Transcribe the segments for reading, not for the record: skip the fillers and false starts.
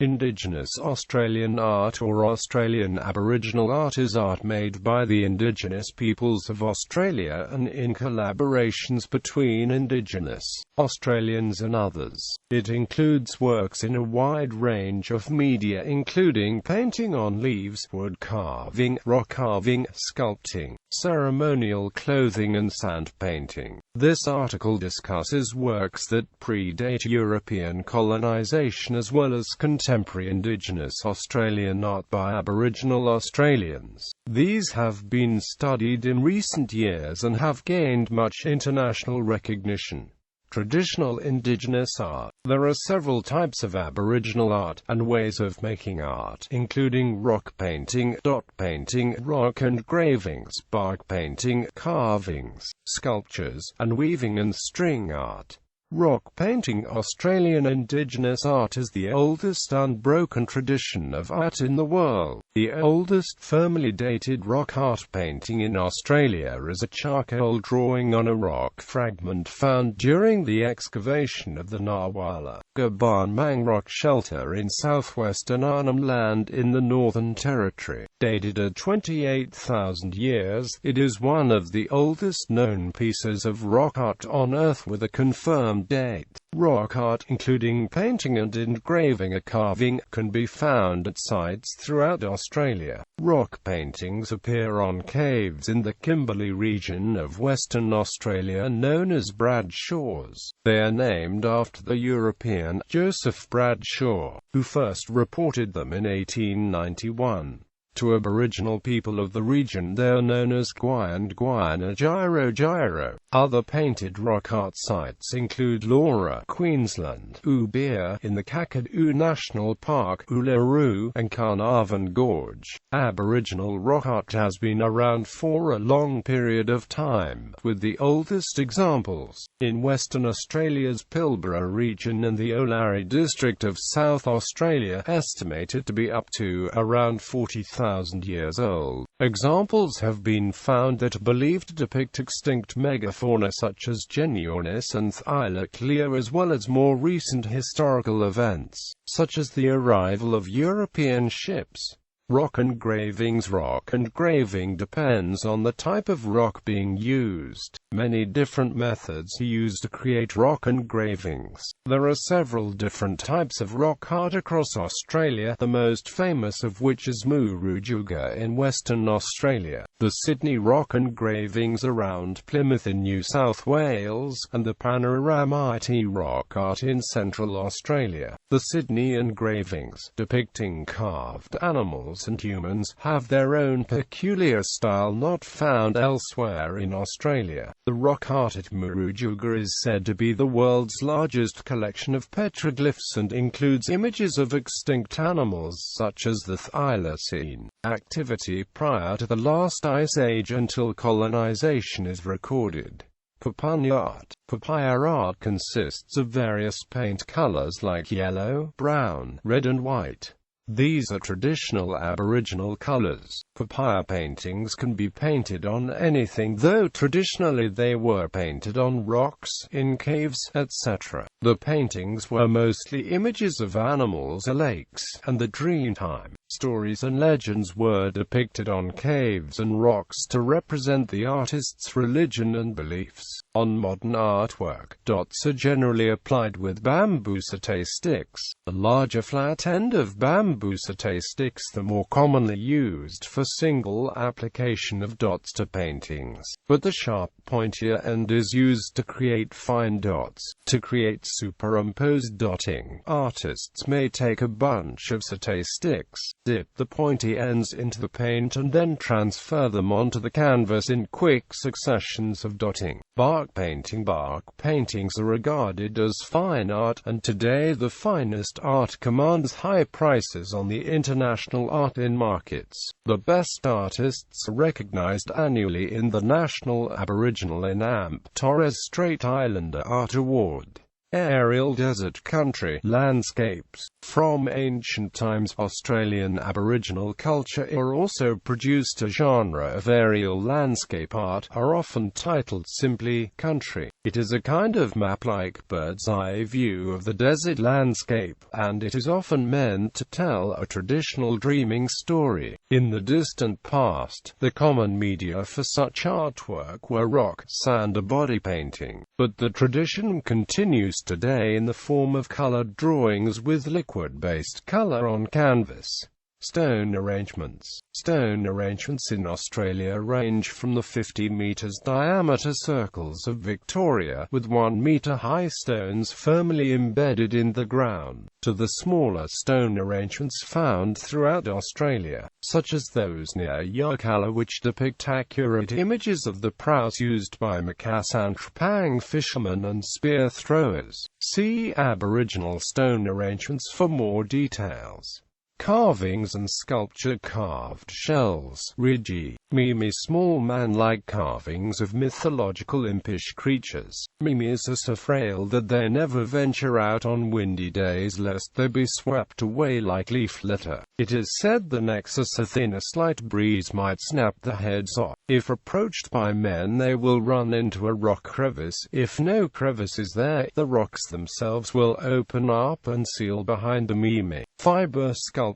Indigenous Australian art or Australian Aboriginal art is art made by the Indigenous peoples of Australia and in collaborations between Indigenous Australians and others. It includes works in a wide range of media including painting on leaves, wood carving, rock carving, sculpting, ceremonial clothing and sand painting. This article discusses works that predate European colonization as well as contemporary Indigenous Australian art by Aboriginal Australians. These have been studied in recent years and have gained much international recognition. Traditional Indigenous art. There are several types of Aboriginal art, and ways of making art, including rock painting, dot painting, rock engravings, bark painting, carvings, sculptures, and weaving and string art. Rock painting. Australian Indigenous art is the oldest unbroken tradition of art in the world. The oldest firmly dated rock art painting in Australia is a charcoal drawing on a rock fragment found during the excavation of the Narwala Gabaan rock shelter in southwestern Arnhem Land in the Northern Territory. Dated at 28,000 years, it is one of the oldest known pieces of rock art on Earth with a confirmed date. Rock art, including painting and engraving or carving, can be found at sites throughout Australia. Rock paintings appear on caves in the Kimberley region of Western Australia known as Bradshaws. They are named after the European Joseph Bradshaw, who first reported them in 1891. To Aboriginal people of the region they are known as Gwian Gwian or Gyro Gyro. Other painted rock art sites include Laura, Queensland, Ubia in the Kakadu National Park, Uluru, and Carnarvon Gorge. Aboriginal rock art has been around for a long period of time, with the oldest examples in Western Australia's Pilbara region and the Olari district of South Australia, estimated to be up to around 40,000 years old. Examples have been found that are believed to depict extinct megafauna such as Genuinus and Thylaclea, as well as more recent historical events, such as the arrival of European ships. Rock engravings. Rock engraving depends on the type of rock being used. Many different methods are used to create rock engravings. There are several different types of rock art across Australia, the most famous of which is Murujuga in Western Australia, the Sydney rock engravings around Plymouth in New South Wales, and the Panoramite rock art in Central Australia. The Sydney engravings, depicting carved animals and humans, have their own peculiar style not found elsewhere in Australia. The rock art at Murujuga is said to be the world's largest collection of petroglyphs and includes images of extinct animals such as the Thylacine activity prior to the last ice age until colonization is recorded. Papaya art. Papaya art consists of various paint colors like yellow, brown, red and white. These are traditional Aboriginal colors. Papaya paintings can be painted on anything, though traditionally they were painted on rocks, in caves, etc. The paintings were mostly images of animals or lakes, and the Dreamtime. Stories and legends were depicted on caves and rocks to represent the artist's religion and beliefs. On modern artwork, dots are generally applied with bamboo satay sticks. The larger flat end of bamboo satay sticks, the more commonly used for single application of dots to paintings, but the sharp pointier end is used to create fine dots. To create superimposed dotting, artists may take a bunch of satay sticks, dip the pointy ends into the paint and then transfer them onto the canvas in quick successions of dotting. Bark painting. Bark paintings are regarded as fine art, and today the finest art commands high prices on the international art in markets. The best artists are recognized annually in the National Aboriginal and Torres Strait Islander Art Award. Aerial desert country landscapes. From ancient times, Australian Aboriginal culture also produced a genre of aerial landscape art, are often titled simply country. It is a kind of map-like bird's-eye view of the desert landscape, and it is often meant to tell a traditional dreaming story. In the distant past, the common media for such artwork were rock, sand or body painting, but the tradition continues today in the form of colored drawings with liquid-based color on canvas. Stone arrangements. Stone arrangements in Australia range from the 50 meters diameter circles of Victoria, with 1 meter high stones firmly embedded in the ground, to the smaller stone arrangements found throughout Australia, such as those near Yirrkala, which depict accurate images of the prows used by Macassan Trepang fishermen and spear throwers. See Aboriginal stone arrangements for more details. Carvings and sculpture. Carved shells. Rigi. Mimi. Small man-like carvings of mythological impish creatures. Mimis are so frail that they never venture out on windy days lest they be swept away like leaf litter. It is said the necks are so thin a slight breeze might snap the heads off. If approached by men, they will run into a rock crevice. If no crevice is there, the rocks themselves will open up and seal behind the mimi. Fiber sculpture.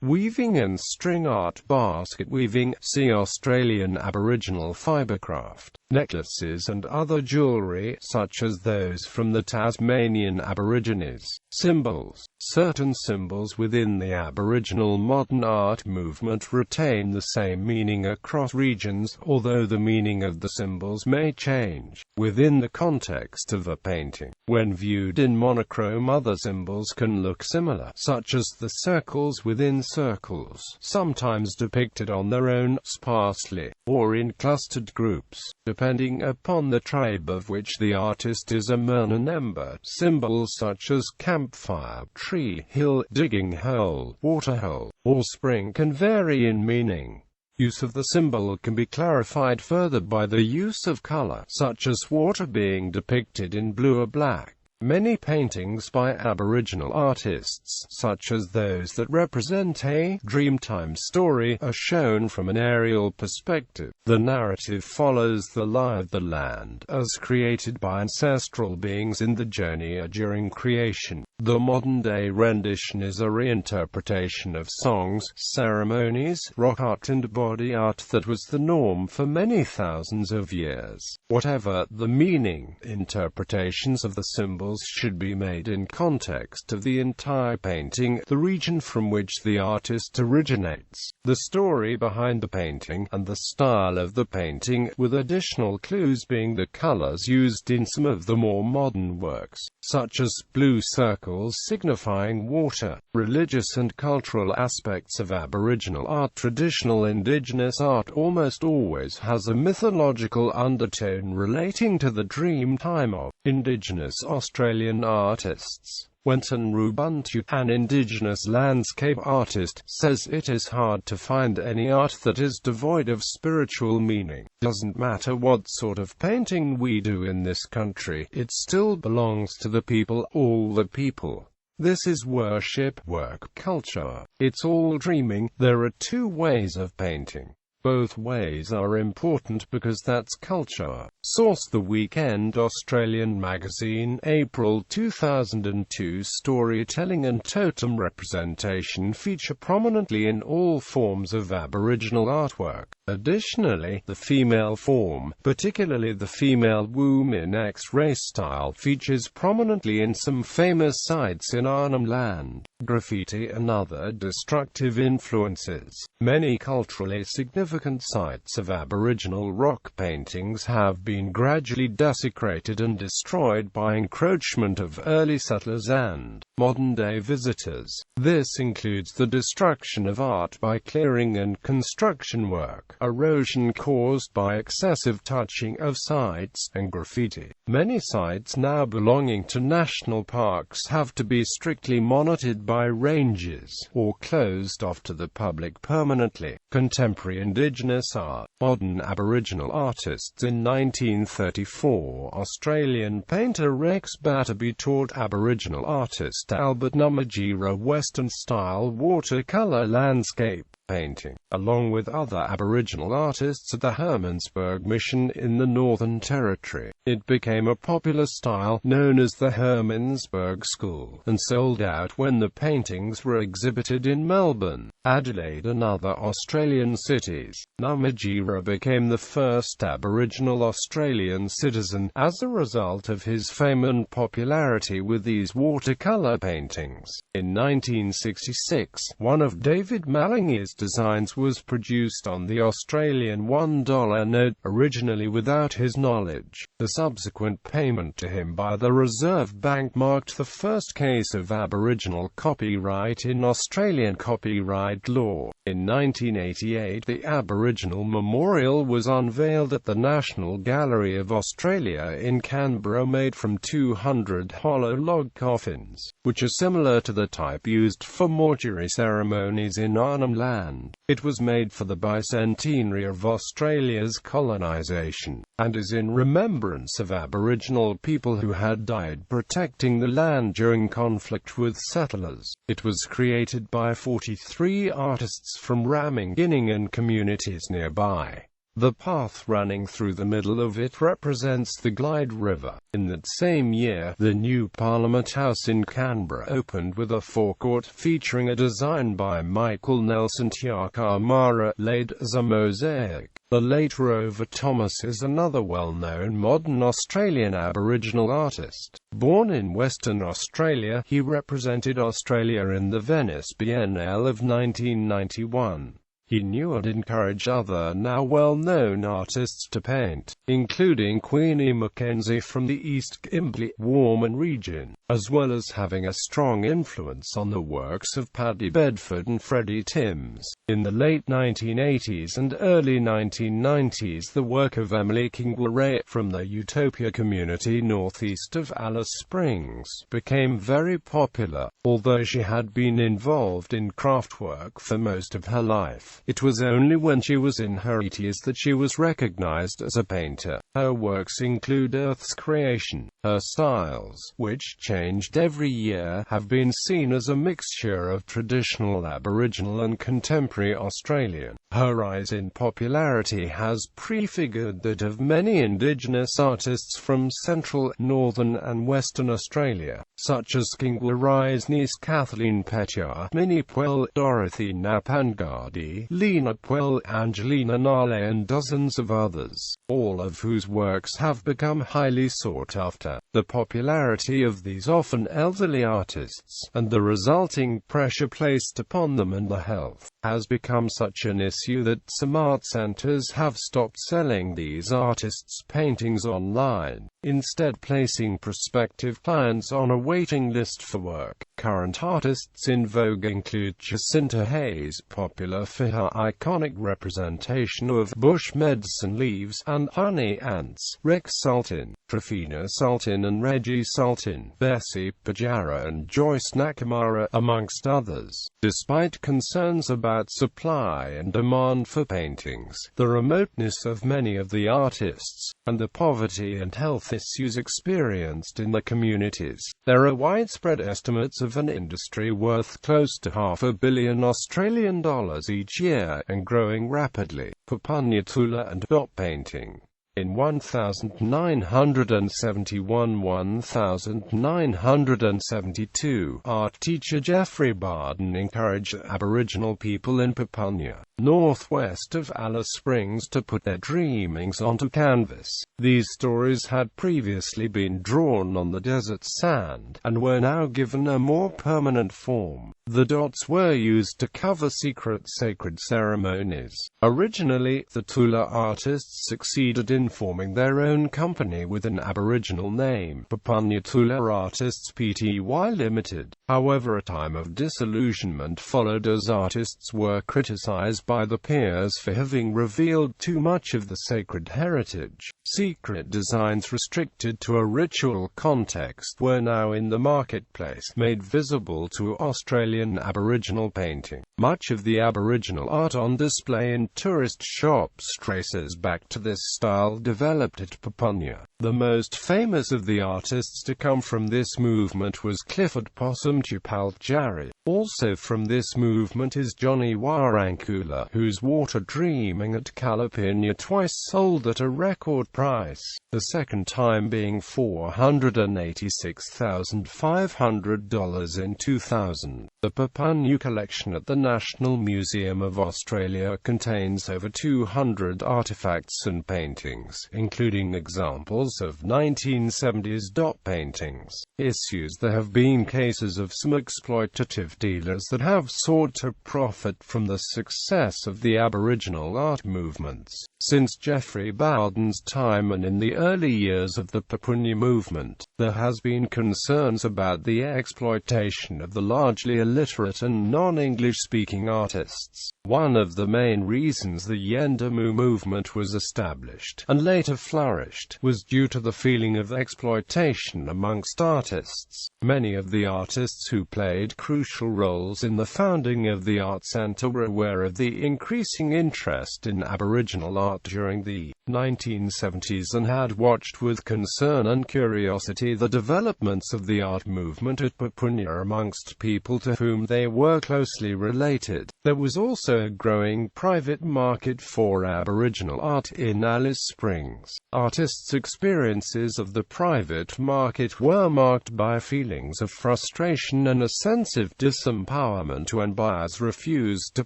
Weaving and string art. Basket weaving. See Australian Aboriginal fibercraft. Necklaces and other jewelry, such as those from the Tasmanian Aborigines. Symbols. Certain symbols within the Aboriginal modern art movement retain the same meaning across regions, although the meaning of the symbols may change within the context of a painting. When viewed in monochrome, other symbols can look similar, such as the circles within circles, sometimes depicted on their own, sparsely, or in clustered groups, depending upon the tribe of which the artist is a member. Symbols such as campfire, tree, hill, digging hole, waterhole, or spring can vary in meaning. Use of the symbol can be clarified further by the use of color, such as water being depicted in blue or black. Many paintings by Aboriginal artists, such as those that represent a Dreamtime story, are shown from an aerial perspective. The narrative follows the lie of the land, as created by ancestral beings in the journey during creation. The modern-day rendition is a reinterpretation of songs, ceremonies, rock art and body art that was the norm for many thousands of years. Whatever the meaning, interpretations of the symbols should be made in context of the entire painting, the region from which the artist originates, the story behind the painting, and the style of the painting, with additional clues being the colors used in some of the more modern works, such as blue circles signifying water. Religious and cultural aspects of Aboriginal art. Traditional Indigenous art almost always has a mythological undertone relating to the dream time of Indigenous Australian artists. Wenton Rubuntu, an Indigenous landscape artist, says it is hard to find any art that is devoid of spiritual meaning. Doesn't matter what sort of painting we do in this country, it still belongs to the people, all the people. This is worship, work, culture. It's all dreaming. There are two ways of painting. Both ways are important because that's culture. Source: The Weekend Australian Magazine, April 2002. Storytelling and totem representation feature prominently in all forms of Aboriginal artwork. Additionally, the female form, particularly the female womb in X-ray style, features prominently in some famous sites in Arnhem Land. Graffiti and other destructive influences. Many culturally significant sites of Aboriginal rock paintings have been gradually desecrated and destroyed by encroachment of early settlers and modern-day visitors. This includes the destruction of art by clearing and construction work, erosion caused by excessive touching of sites, and graffiti. Many sites now belonging to national parks have to be strictly monitored by rangers, or closed off to the public permanently. Contemporary Indigenous art. Modern Aboriginal artists. In 1934, Australian painter Rex Batterby taught Aboriginal artist Albert Namatjira Western-style watercolour landscape painting, along with other Aboriginal artists at the Hermannsburg Mission in the Northern Territory. It became a popular style, known as the Hermannsburg School, and sold out when the paintings were exhibited in Melbourne, Adelaide and other Australian cities. Namatjira became the first Aboriginal Australian citizen, as a result of his fame and popularity with these watercolour paintings. In 1966, one of David Mallinger's designs was produced on the Australian $1 note, originally without his knowledge. The subsequent payment to him by the Reserve Bank marked the first case of Aboriginal copyright in Australian copyright law. In 1988, the Aboriginal Memorial was unveiled at the National Gallery of Australia in Canberra, made from 200 hollow log coffins, which are similar to the type used for mortuary ceremonies in Arnhem Land. It was made for the bicentenary of Australia's colonization, and is in remembrance of Aboriginal people who had died protecting the land during conflict with settlers. It was created by 43 artists from Ramingining and communities nearby. The path running through the middle of it represents the Glyde River. In that same year, the new Parliament House in Canberra opened with a forecourt featuring a design by Michael Nelson Tiakamara, laid as a mosaic. The late Rover Thomas is another well-known modern Australian Aboriginal artist. Born in Western Australia, he represented Australia in the Venice Biennale of 1991. He knew and encouraged other now well-known artists to paint, including Queenie Mackenzie from the East Kimberley, Warman region, as well as having a strong influence on the works of Paddy Bedford and Freddie Timms. In the late 1980s and early 1990s, the work of Emily Kingleray from the Utopia community northeast of Alice Springs became very popular. Although she had been involved in craft work for most of her life, it was only when she was in her 80s that she was recognized as a painter. Her works include Earth's creation. Her styles, which changed every year, have been seen as a mixture of traditional Aboriginal and contemporary Australian. Her rise in popularity has prefigured that of many Indigenous artists from Central, Northern and Western Australia, such as Kingleray's niece Kathleen Petya, Minnie Puel, Dorothy Napangadi, Lena Puel, Angelina Nale and dozens of others, all of whose works have become highly sought after. The popularity of these often elderly artists, and the resulting pressure placed upon them and their health, has become such an issue that some art centers have stopped selling these artists' paintings online, instead placing prospective clients on a waiting list for work. Current artists in vogue include Jacinta Hayes, popular for her iconic representation of bush medicine leaves and honey ants, Rex Sultan, Trifina Sultan and Reggie Sultan, Bessie Pajara and Joyce Nakamura, amongst others. Despite concerns about supply and demand for paintings, the remoteness of many of the artists, and the poverty and health issues experienced in the communities, there are widespread estimates of an industry worth close to $500 billion Australian dollars each year, and growing rapidly. Papunyatula and dot painting. In 1971–1972, art teacher Geoffrey Barden encouraged Aboriginal people in Papunya, northwest of Alice Springs, to put their dreamings onto canvas. These stories had previously been drawn on the desert sand, and were now given a more permanent form. The dots were used to cover secret sacred ceremonies. Originally, the Tula artists succeeded in forming their own company with an Aboriginal name, Papunya Tula Artists Pty Limited. However, a time of disillusionment followed as artists were criticized by their peers for having revealed too much of the sacred heritage. Secret designs restricted to a ritual context were now in the marketplace, made visible to Australian Aboriginal painting. Much of the Aboriginal art on display in tourist shops traces back to this style developed at Papunya. The most famous of the artists to come from this movement was Clifford Possum Tupaltjari. Also from this movement is Johnny Warankula, whose Water Dreaming at Calipina twice sold at a record price, the second time being $486,500 in 2000. The Papunya collection at the National Museum of Australia contains over 200 artifacts and paintings, including examples of 1970s dot paintings. Issues: there have been cases of some exploitative dealers that have sought to profit from the success of the Aboriginal art movements. Since Geoffrey Bowden's time and in the early years of the Papunya movement, there has been concerns about the exploitation of the largely illiterate and non-English speaking artists. One of the main reasons the Yendamu movement was established, and later flourished, was due to the feeling of exploitation amongst artists. Many of the artists who played crucial roles in the founding of the art centre were aware of the increasing interest in Aboriginal art during the 1970s and had watched with concern and curiosity the developments of the art movement at Papunya amongst people to whom they were closely related. There was also a growing private market for Aboriginal art in Alice Springs. Artists' experiences of the private market were marked by feelings of frustration and a sense of disempowerment when buyers refused to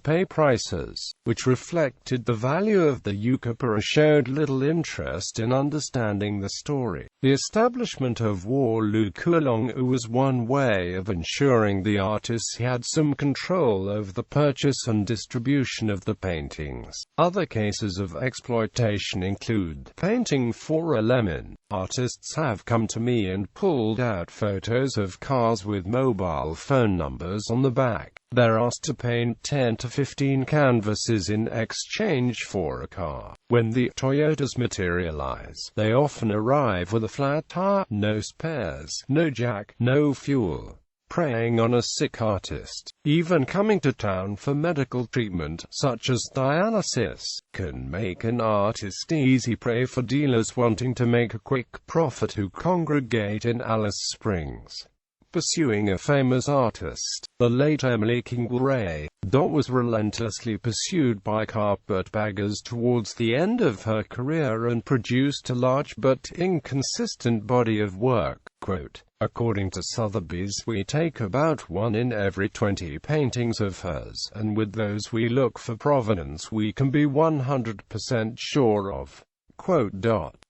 pay prices, which reflected the value of the Yukapara showed little interest in understanding the story. The establishment of Warlu Kulongu was one way of ensuring the artists had some control over the purchase and distribution of the paintings. Other cases of exploitation include painting for a lemon. Artists have come to me and pulled out photos of cars with mobile phone numbers on the back. They're asked to paint 10 to 15 canvases in exchange for a car. When the Toyotas materialize, they often arrive with a flat tire, no spares, no jack, no fuel, preying on a sick artist. Even coming to town for medical treatment, such as dialysis, can make an artist easy prey for dealers wanting to make a quick profit who congregate in Alice Springs. Pursuing a famous artist, the late Emily Kingleray, Dot was relentlessly pursued by carpetbaggers towards the end of her career and produced a large but inconsistent body of work. Quote, according to Sotheby's, we take about 1 in every 20 paintings of hers, and with those we look for provenance we can be 100% sure of. Quote,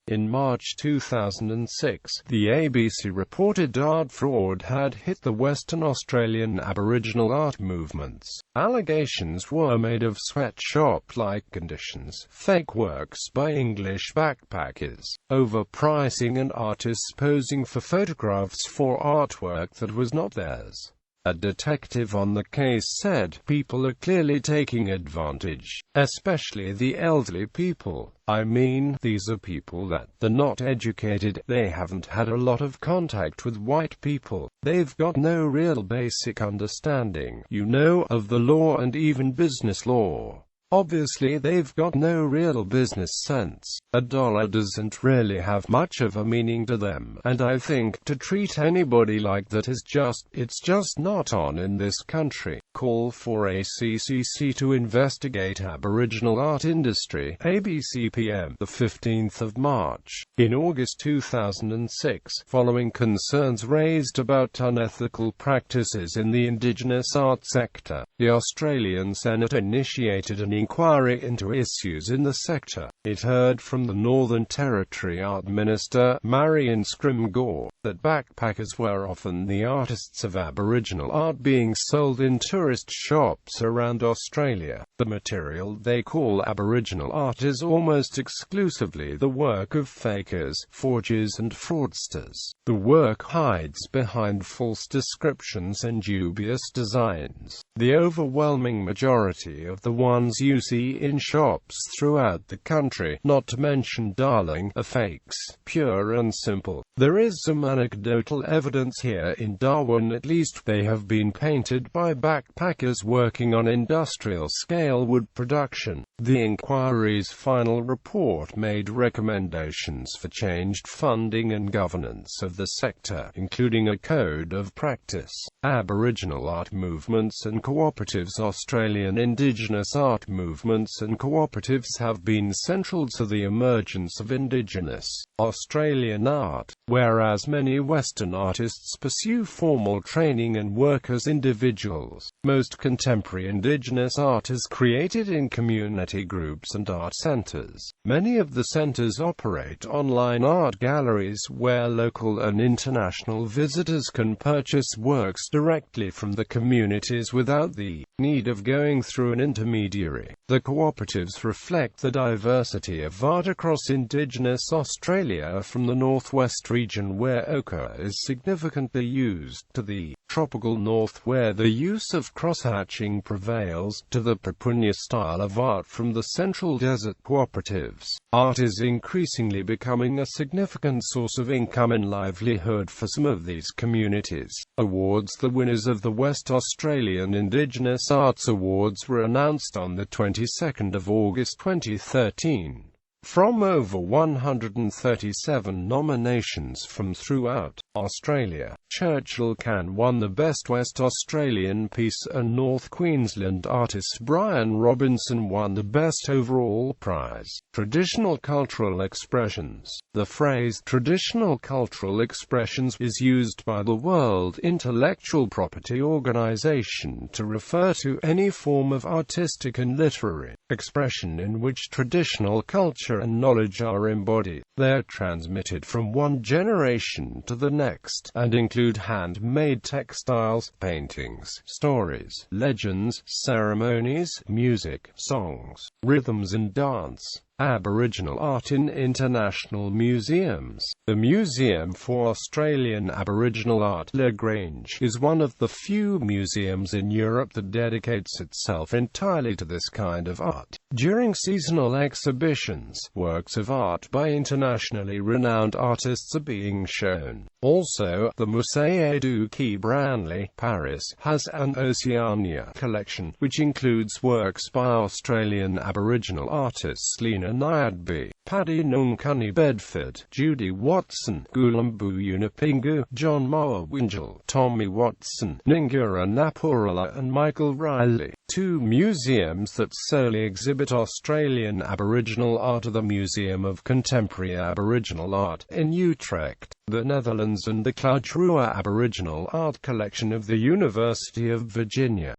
in March 2006, the ABC reported art fraud had hit the Western Australian Aboriginal art movements. Allegations were made of sweatshop-like conditions, fake works by English backpackers, overpricing and artists posing for photographs for artwork that was not theirs. A detective on the case said, people are clearly taking advantage, especially the elderly people. I mean, these are people that, they're not educated, they haven't had a lot of contact with white people, they've got no real basic understanding, of the law and even business law. Obviously they've got no real business sense. $1 doesn't really have much of a meaning to them, and I think to treat anybody like that is it's just not on in this country. Call for ACCC to investigate Aboriginal art industry. ABC PM, the 15th of March. In August 2006, following concerns raised about unethical practices in the Indigenous art sector, the Australian Senate initiated an inquiry into issues in the sector. It heard from the Northern Territory Art Minister, Marion Scrimgeour, that backpackers were often the artists of Aboriginal art being sold in tourist shops around Australia. The material they call Aboriginal art is almost exclusively the work of fakers, forgers and fraudsters. The work hides behind false descriptions and dubious designs. The overwhelming majority of the ones you see in shops throughout the country, not to mention Darling, are fakes, pure and simple. There is some anecdotal evidence here in Darwin at least. They have been painted by backpackers working on industrial-scale wood production. The inquiry's final report made recommendations for changed funding and governance of the sector, including a code of practice. Aboriginal art movements and cooperatives. Australian Indigenous art movements and cooperatives have been central to the emergence of Indigenous Australian art, whereas many Western artists pursue formal training and work as individuals. Most contemporary Indigenous art is created in community groups and art centers. Many of the centers operate online art galleries where local and international visitors can purchase works directly from the communities without the need of going through an intermediary. The cooperatives reflect the diversity of art across Indigenous Australia, from the northwest region where ochre is significantly used, to the tropical north where the use of crosshatching prevails, to the Papunya style of art from the central desert cooperatives. Art is increasingly becoming a significant source of income and livelihood for some of these communities. Awards. The winners of the West Australian Indigenous Arts Awards were announced on the 22nd of August 2013. From over 137 nominations from throughout Australia, Churchill Can won the Best West Australian Piece and North Queensland artist Brian Robinson won the Best Overall Prize. Traditional cultural expressions. The phrase traditional cultural expressions is used by the World Intellectual Property Organization to refer to any form of artistic and literary expression in which traditional culture and knowledge are embodied. They are transmitted from one generation to the next, and include handmade textiles, paintings, stories, legends, ceremonies, music, songs, rhythms and dance. Aboriginal art in international museums. The Museum for Australian Aboriginal Art, La Grange, is one of the few museums in Europe that dedicates itself entirely to this kind of art. During seasonal exhibitions, works of art by internationally renowned artists are being shown. Also, the Musée du Quai Branly, Paris, has an Oceania collection, which includes works by Australian Aboriginal artists Lena Nyadby, Paddy Nungkuni Bedford, Judy Watson, Gulambu Unipingu, John Mawawinjal, Tommy Watson, Ningura Napurala and Michael Riley. Two museums that solely exhibit Australian Aboriginal art are the Museum of Contemporary Aboriginal Art in Utrecht, the Netherlands, and the Klaudrua Aboriginal Art Collection of the University of Virginia.